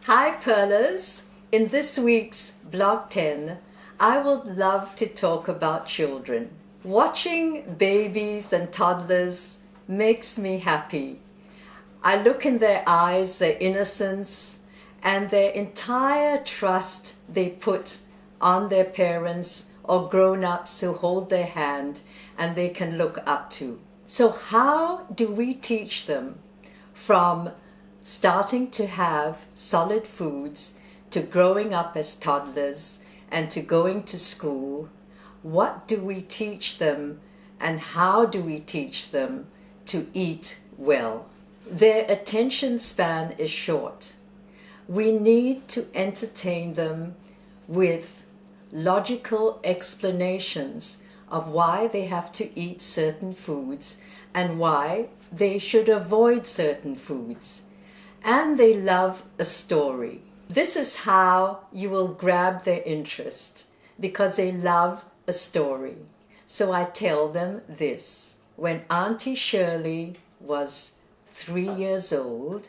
Hi Pearlers! In this week's Blog 10, I would love to talk about children. Watching babies and toddlers makes me happy. I look in their eyes, their innocence, and their entire trust they put on their parents or grown-ups who hold their hand and they can look up to. So how do we teach them from starting to have solid foods to growing up as toddlers and to going to school? What do we teach them and how do we teach them to eat well? Their attention span is short. We need to entertain them with logical explanations of why they have to eat certain foods and why they should avoid certain foods. And they love a story. This is how you will grab their interest, because they love a story. So I tell them this. When Auntie Shirley was 3 years old,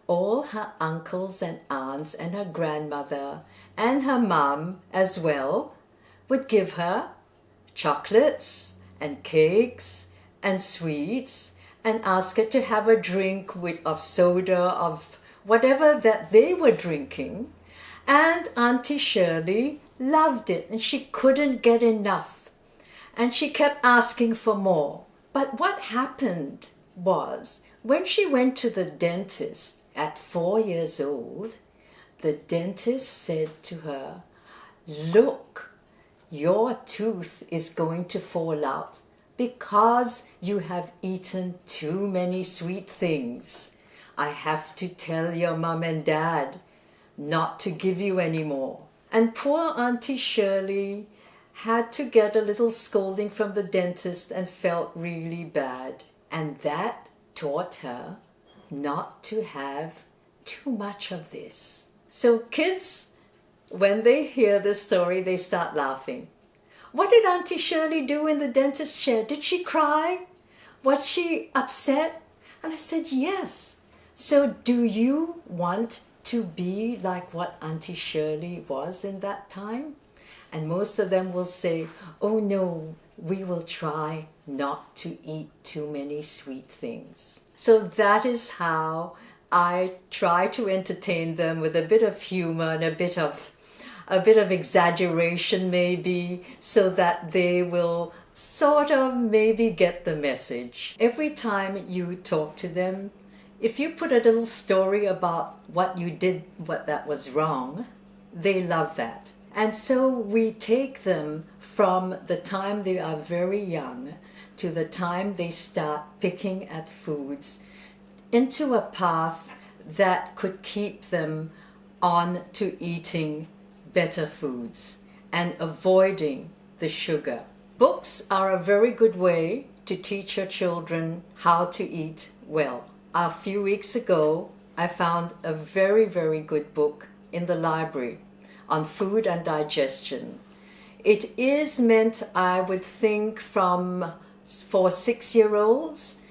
all her uncles and aunts and her grandmother and her mum as well would give her chocolates and cakes and sweets and ask her to have a drink of soda, of whatever that they were drinking. And Auntie Shirley loved it and she couldn't get enough. And she kept asking for more. But what happened was, when she went to the dentist at 4 years old, the dentist said to her, "Look, your tooth is going to fall out because you have eaten too many sweet things. I have to tell your mum and dad not to give you any more." And poor Auntie Shirley had to get a little scolding from the dentist and felt really bad. And that taught her not to have too much of this. So kids, when they hear this story, they start laughing. What did Auntie Shirley do in the dentist chair? Did she cry? Was she upset? And I said, yes. So do you want to be like what Auntie Shirley was in that time? And most of them will say, oh no, we will try not to eat too many sweet things. So that is how I try to entertain them, with a bit of humor and a bit of exaggeration maybe, so that they will sort of maybe get the message. Every time you talk to them, if you put a little story about what you did, what that was wrong, they love that. And so we take them from the time they are very young to the time they start picking at foods into a path that could keep them on to eating better foods and avoiding the sugar. Books are a very good way to teach your children how to eat well. A few weeks ago, I found a very, very good book in the library on food and digestion. It is meant, I would think, for 6-year-olds,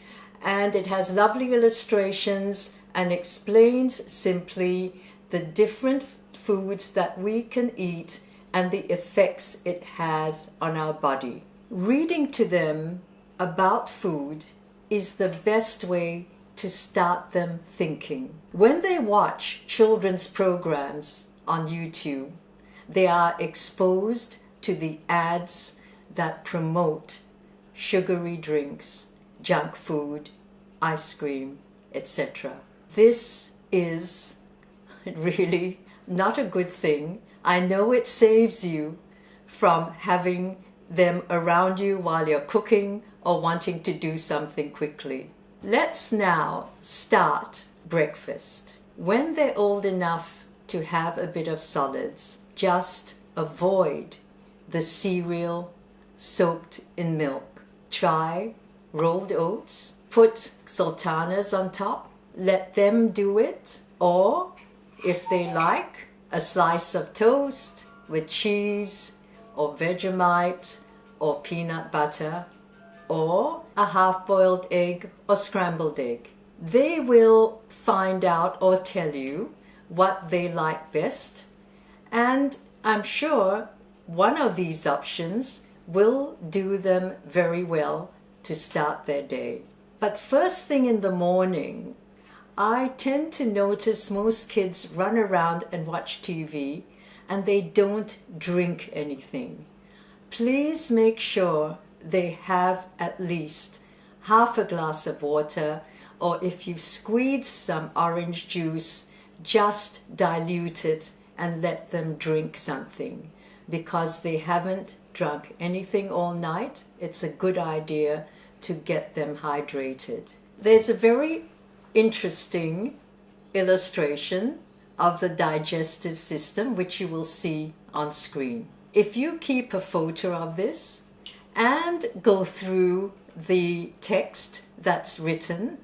and it has lovely illustrations and explains simply the different foods that we can eat and the effects it has on our body. Reading to them about food is the best way to start them thinking. When they watch children's programs on YouTube, they are exposed to the ads that promote sugary drinks, junk food, ice cream, etc. This is really not a good thing. I know it saves you from having them around you while you're cooking or wanting to do something quickly. Let's now start breakfast. When they're old enough to have a bit of solids, just avoid the cereal soaked in milk. Try rolled oats, put sultanas on top, let them do it, or if they like, a slice of toast with cheese or Vegemite or peanut butter, or a half-boiled egg or scrambled egg. They will find out or tell you what they like best, and I'm sure one of these options will do them very well to start their day. But first thing in the morning, I tend to notice most kids run around and watch TV and they don't drink anything. Please make sure they have at least half a glass of water, or if you've squeezed some orange juice, just dilute it and let them drink something. Because they haven't drunk anything all night, it's a good idea to get them hydrated. There's a very interesting illustration of the digestive system, which you will see on screen. If you keep a photo of this and go through the text that's written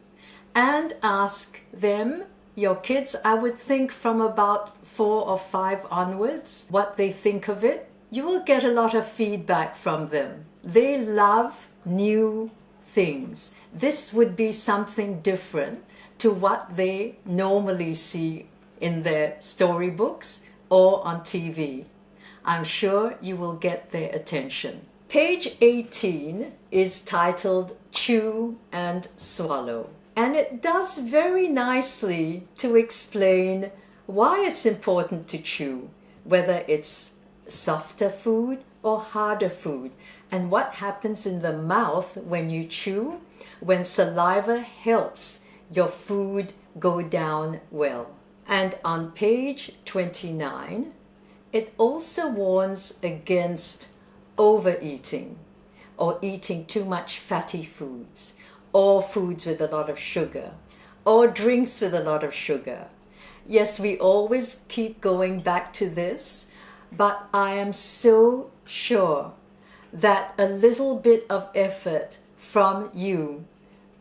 and ask them, your kids, I would think from about 4 or 5 onwards, what they think of it, you will get a lot of feedback from them. They love new things. This would be something different to what they normally see in their storybooks or on TV. I'm sure you will get their attention. Page 18 is titled Chew and Swallow, and it does very nicely to explain why it's important to chew, whether it's softer food or harder food, and what happens in the mouth when you chew, when saliva helps your food go down well. And on page 29, it also warns against overeating or eating too much fatty foods or foods with a lot of sugar or drinks with a lot of sugar. Yes, we always keep going back to this, but I am so sure that a little bit of effort from you,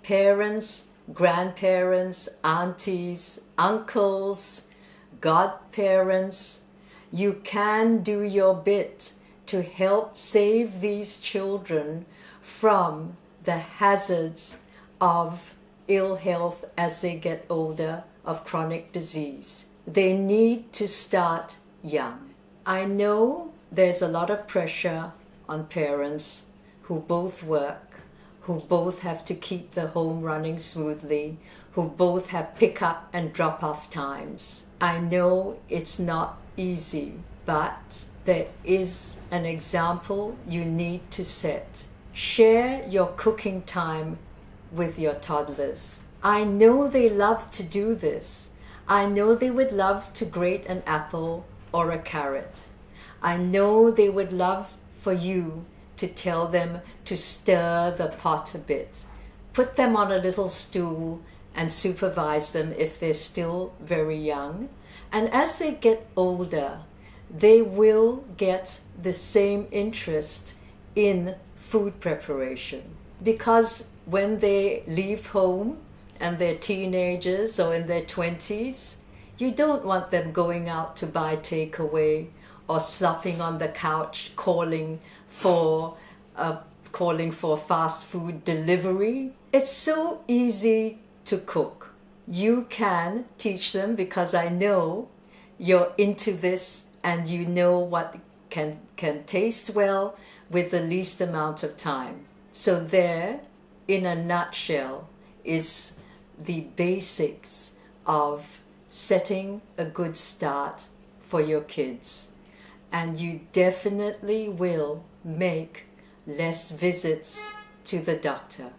parents, grandparents, aunties, uncles, godparents, you can do your bit to help save these children from the hazards of ill health as they get older, of chronic disease. They need to start young. I know there's a lot of pressure on parents who both work, who both have to keep the home running smoothly, who both have pick-up and drop-off times. I know it's not easy, but there is an example you need to set. Share your cooking time with your toddlers. I know they love to do this. I know they would love to grate an apple or a carrot. I know they would love for you to tell them to stir the pot a bit. Put them on a little stool and supervise them if they're still very young. And as they get older, they will get the same interest in food preparation. Because when they leave home and they're teenagers or in their 20s, you don't want them going out to buy takeaway or slopping on the couch calling for fast food delivery. It's so easy to cook. You can teach them, because I know you're into this and you know what can taste well with the least amount of time. So there, in a nutshell, is the basics of setting a good start for your kids. And you definitely will make less visits to the doctor.